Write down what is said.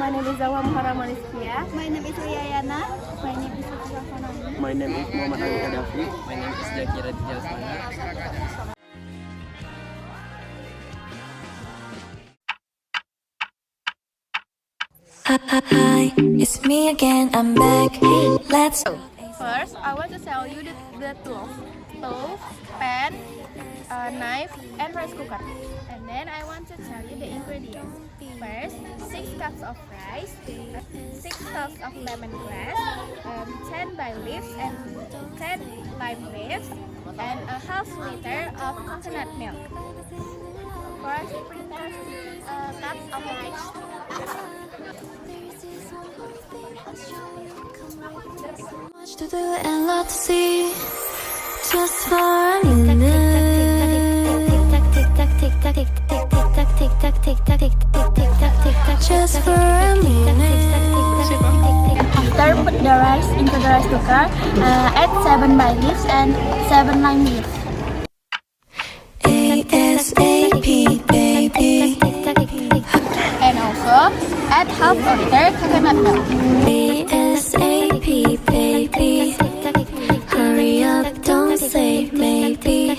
My name is Zawam Haramaliskia. My name is Riyayana. My name is Sufanani. My name is Muhammad Ali Kadafi. My name is Zakira Jasmani. Hi, it's me again, I'm back. Let's go. First, I want to tell you the tools: stove, pan, knife, and rice cooker. And then I want to tell you the ingredients. First, 6 cups of rice, 6 cups of lemongrass, 10 bay leaves and 10 lime leaves, and a half liter of coconut milk. First, prepare cups of rice. Much to do and lot to see. Just for a minute. Just for a minute. After, put the rice into the rice cooker. Add 7 bay leaves and 7 lime leaves. ASAP, baby. And also add half a liter coconut milk. ASAP, baby. Hurry up, don't say maybe.